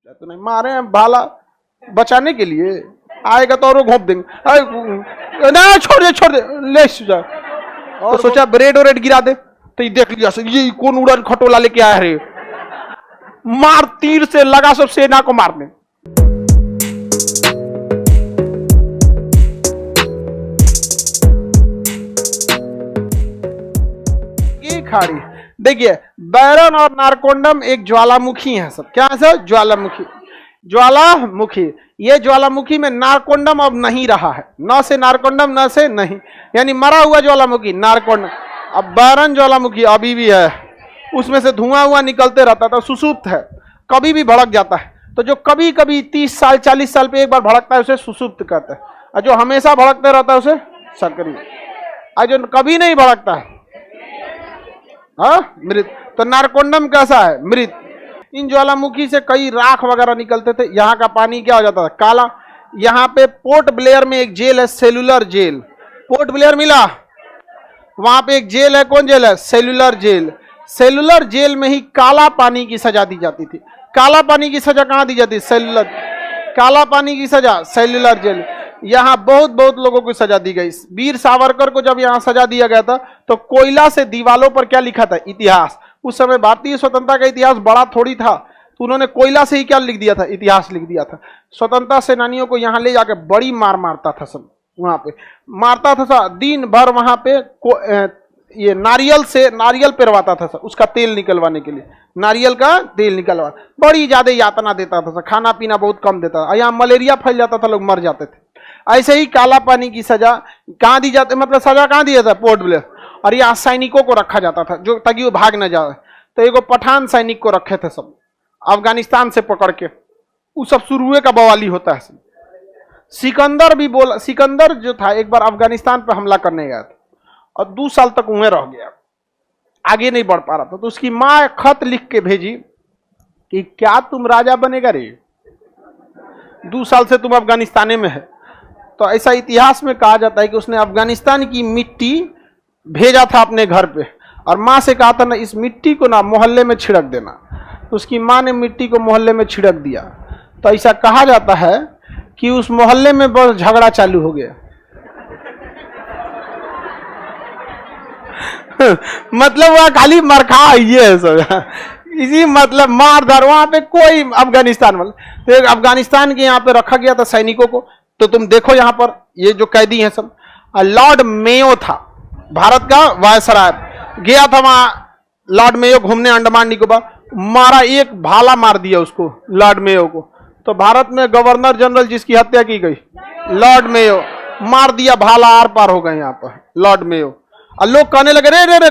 तो नहीं मारे हैं भाला बचाने के लिए, आएगा तो और घोंप देंगे। ना छोड़ दे ले जा। और तो सोचा ब्रेड और रेड गिरा दे, तो ये देख लिया ये कौन उड़न खटोला लेके आया रे, मार तीर से लगा सब सेना को मारने। खाड़ी देखिए, बैरन और नारकोंडम एक ज्वालामुखी है सब। क्या है सर? ज्वालामुखी। ये ज्वालामुखी में नारकोंडम अब नहीं रहा है, न से नारकोंडम न से नहीं, यानी मरा हुआ ज्वालामुखी नारकोंडम। अब बैरन ज्वालामुखी अभी भी है, उसमें से धुआं हुआ निकलते रहता था, सुसुप्त है, कभी भी भड़क जाता है। तो जो कभी कभी 30 साल 40 साल पे एक बार भड़कता है उसे सुसुप्त कहते हैं, और जो हमेशा भड़कते रहता है उसे सक्रिय। और जो कभी नहीं भड़कता है मृत। तो नारकोंडम कैसा है? मृत। इन ज्वालामुखी से कई राख वगैरह निकलते थे। यहाँ का पानी क्या हो जाता था? काला। यहाँ पे पोर्ट ब्लेयर में एक जेल है, सेलुलर जेल। पोर्ट ब्लेयर मिला, वहां पे एक जेल है। कौन जेल है? Cellular jail. सेलुलर जेल में ही काला पानी की सजा दी जाती थी। काला पानी की सजा कहाँ दी जाती? सेलुलर। काला पानी की सजा सेलुलर जेल। यहाँ बहुत बहुत लोगों को सजा दी गई। वीर सावरकर को जब यहाँ सजा दिया गया था तो कोयला से दीवालों पर क्या लिखा था? इतिहास। उस समय भारतीय स्वतंत्रता का इतिहास बड़ा थोड़ी था, तो उन्होंने कोयला से ही क्या लिख दिया था? इतिहास लिख दिया था। स्वतंत्रता सेनानियों को यहाँ ले जाकर बड़ी मार मारता था सब, वहां पे मारता था सब, दिन भर वहां पे ये नारियल पेरवाता था सब, उसका तेल निकलवाने के लिए। नारियल का तेल निकलवा, बड़ी ज्यादा यातना देता था, खाना पीना बहुत कम देता था। यहाँ मलेरिया फैल जाता था, लोग मर जाते थे। ऐसे ही काला पानी की सजा कहाँ दी जाती, मतलब सजा कहाँ दिया था? Port Blair. और यहाँ सैनिकों को रखा जाता था जो, ताकि वो भाग न जाए। तो एगो पठान सैनिक को रखे थे सब, अफगानिस्तान से पकड़ के। वो सब शुरुए का बवाली होता है सब। सिकंदर भी बोला, सिकंदर जो था एक बार अफगानिस्तान पर हमला करने गया था और 2 साल तक वहीं रह गया, आगे नहीं बढ़ पा रहा था। तो उसकी माँ खत लिख के भेजी कि क्या तुम राजा बनेगा रे, 2 साल से तुम अफगानिस्तान में है। तो ऐसा इतिहास में कहा जाता है कि उसने अफगानिस्तान की मिट्टी भेजा था अपने घर पे, और माँ से कहा था ना इस मिट्टी को ना मोहल्ले में छिड़क देना। तो उसकी माँ ने मिट्टी को मोहल्ले में छिड़क दिया। तो ऐसा कहा जाता है कि उस मोहल्ले में बस झगड़ा चालू हो गया। मतलब वह खाली मरखा ये है सब, इसी मतलब मार धार। वहां पे कोई अफगानिस्तान वाला, तो अफगानिस्तान के यहाँ पे रखा गया था सैनिकों को। तो तुम देखो यहाँ पर ये जो कैदी हैं सब, लॉर्ड मेयो था, भारत का वायसराय, गया था वहां लॉर्ड मेयो घूमने अंडमान निकोबार, मारा, एक भाला मार दिया उसको, लॉर्ड मेयो को। तो भारत में गवर्नर जनरल जिसकी हत्या की गई, लॉर्ड मेयो, मार दिया भाला, आर पार हो गए यहाँ पर लॉर्ड मेयो। और लोग कहने लगे रे रे रे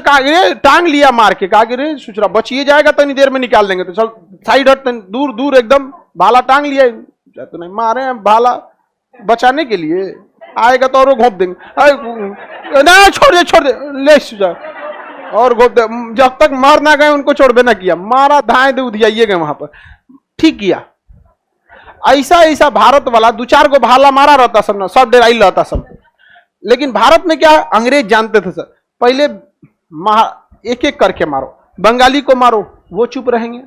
टांग लिया मार के, कहा कि रे सुचरा बचिए जाएगा, तनी देर में निकाल देंगे। तो चल साइड हट, दूर दूर एकदम, भाला टांग लिया। तो नहीं मारे हैं भाला बचाने के लिए, आएगा तो और घोंप देंगे। ना छोड़ दे ले जा। और घोंप दे, जब तक मार ना गए उनको छोड़बे ना किया, मारा धाए दे उधियाइए गए वहां पर। ठीक किया। ऐसा भारत वाला 2-4 को भाला मारा रहता सब ना, सब डराई रहता सब। लेकिन भारत में क्या है, अंग्रेज जानते थे सर, पहले एक एक करके मारो। बंगाली को मारो वो चुप रहेंगे,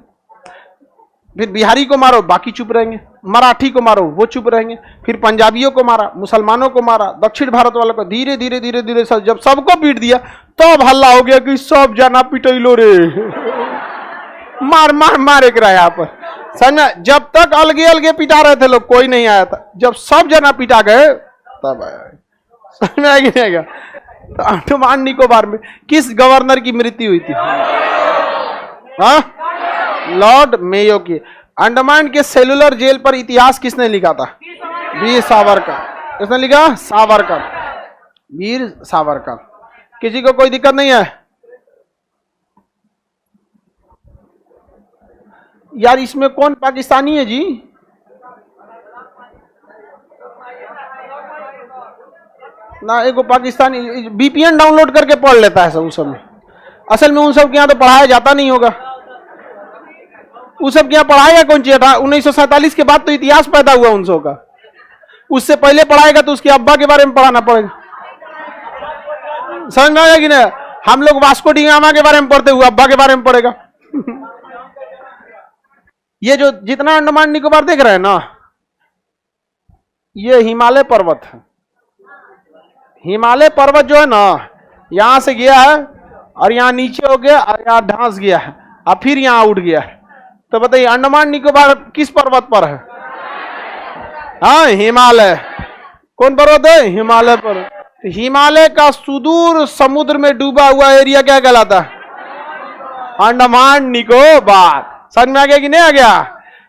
फिर बिहारी को मारो बाकी चुप रहेंगे, मराठी को मारो वो चुप रहेंगे, फिर पंजाबियों को मारा, मुसलमानों को मारा, दक्षिण भारत वालों को। धीरे धीरे धीरे धीरे जब सबको पीट दिया तो हल्ला हो गया कि सब जना पिटैलो रे। मार मार मार एक रहा यहाँ पर समझ। जब तक अलगे अलगे पिटा रहे थे लोग, कोई नहीं आया था। जब सब जना पिटा गए तब आया। समझ में आएगा। तो अंडमान निकोबार में किस गवर्नर की मृत्यु हुई थी? लॉर्ड मेयो की। अंडमान के सेलुलर जेल पर इतिहास किसने लिखा था? वीर सावरकर। किसने लिखा? सावरकर, वीर सावरकर। किसी को कोई दिक्कत नहीं है यार? इसमें कौन पाकिस्तानी है जी? ना एगो पाकिस्तानी VPN डाउनलोड करके पढ़ लेता है सब उस सब में। असल में उन सब के यहाँ तो पढ़ाया जाता नहीं होगा। उस सब के यहाँ पढ़ाएगा कौन चीज था? 1947 के बाद तो इतिहास पैदा हुआ उन सब का। उससे पहले पढ़ाएगा तो उसके अब्बा के बारे में पढ़ाना पड़ेगा। समझ में आएगा कि नहीं? हम लोग वास्को डी गामा के बारे में पढ़ते हुए अब्बा के बारे में पढ़ेगा। ये जो जितना अंडमान निकोबार देख रहे हैं ना, ये हिमालय पर्वत है। हिमालय पर्वत जो है ना, यहां से गया है और यहां नीचे हो गया और यहां ढांस गया है और फिर यहां उठ गया है। तो बताइए अंडमान निकोबार किस पर्वत पर है? हाँ, हिमालय। कौन पर्वत है? हिमालय पर्वत। हिमालय का सुदूर समुद्र में डूबा हुआ एरिया क्या कहलाता है? अंडमान निकोबार। समझ में आ गया कि नहीं आ गया?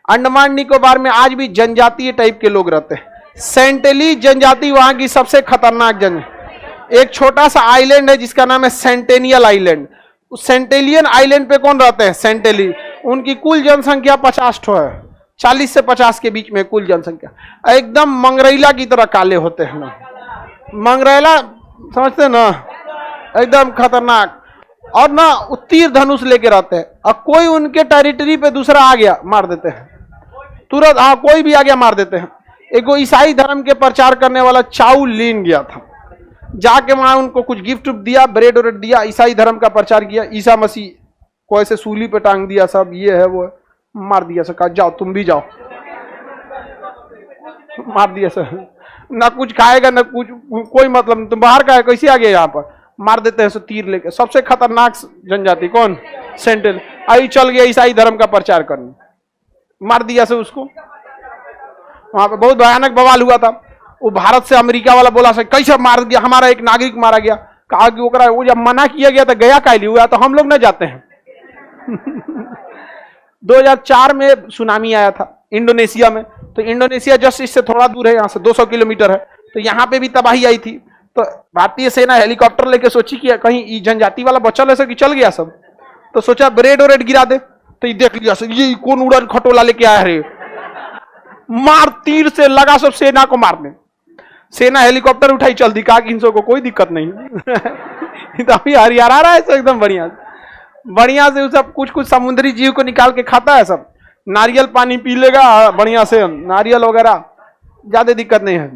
अंडमान निकोबार में आज भी जनजातीय टाइप के लोग रहते हैं। सेंटेली जनजाति वहां की सबसे खतरनाक एक छोटा सा आइलैंड है जिसका नाम है सेंटेनियल आइलैंड। उस सेंटेलियन आइलैंड पे कौन रहते हैं? सेंटेली। उनकी कुल जनसंख्या 50 ठो है, 40 से 50 के बीच में कुल जनसंख्या। एकदम मंगरैला की तरह काले होते हैं ना, मंगरैला समझते ना, एकदम खतरनाक। और ना तीर धनुष लेके रहते हैं और कोई उनके टेरिटरी पे दूसरा आ गया मार देते हैं तुरंत। हाँ, कोई भी आ गया मार देते हैं। एक ईसाई धर्म के प्रचार करने वाला चाउ लिन गया था, जाके वहां उनको कुछ गिफ्ट दिया, ब्रेड व्रेड दिया, ईसाई धर्म का प्रचार किया। ईसा मसीह को ऐसे सूली पे टांग दिया, सब ये है वो है, मार दिया सर। कहा जाओ तुम भी जाओ, मार दिया सर। ना कुछ खाएगा ना कुछ, कोई मतलब नहीं, तुम बाहर का है, कैसे आ गया यहाँ पर? मार देते हैं तीर लेके। सबसे खतरनाक जनजाति कौन? सेंटेल। आई चल गया ईसाई धर्म का प्रचार करने, मार दिया से उसको। वहां पे बहुत भयानक बवाल हुआ था। वो भारत से अमेरिका वाला बोला सर कैसे मार दिया, हमारा एक नागरिक मारा गया। कहा कि वो जब मना किया गया तो गया कायली हुआ, तो हम लोग न जाते हैं। 2004 में सुनामी आया था इंडोनेशिया में। तो इंडोनेशिया जस्ट इससे थोड़ा दूर है, यहाँ से 200 किलोमीटर है। तो यहाँ पे भी तबाही आई थी। तो भारतीय सेना हेलीकॉप्टर लेके सोची कि कहीं जनजाति वाला बचल है सर कि चल गया सब। तो सोचा ब्रेड और रेड गिरा दे। तो ये देख लिया सर, ये कौन उड़न खटोला लेके आया रे, मार तीर से लगा सब सेना को मारने। सेना हेलीकॉप्टर उठाई, चल दी, कहा कि इन को कोई दिक्कत नहीं। तो अभी हरियाणा आ रहा है एकदम बढ़िया बढ़िया से। सब कुछ कुछ समुद्री जीव को निकाल के खाता है सब। नारियल पानी पी लेगा बढ़िया से, नारियल वगैरह, ज्यादा दिक्कत नहीं है।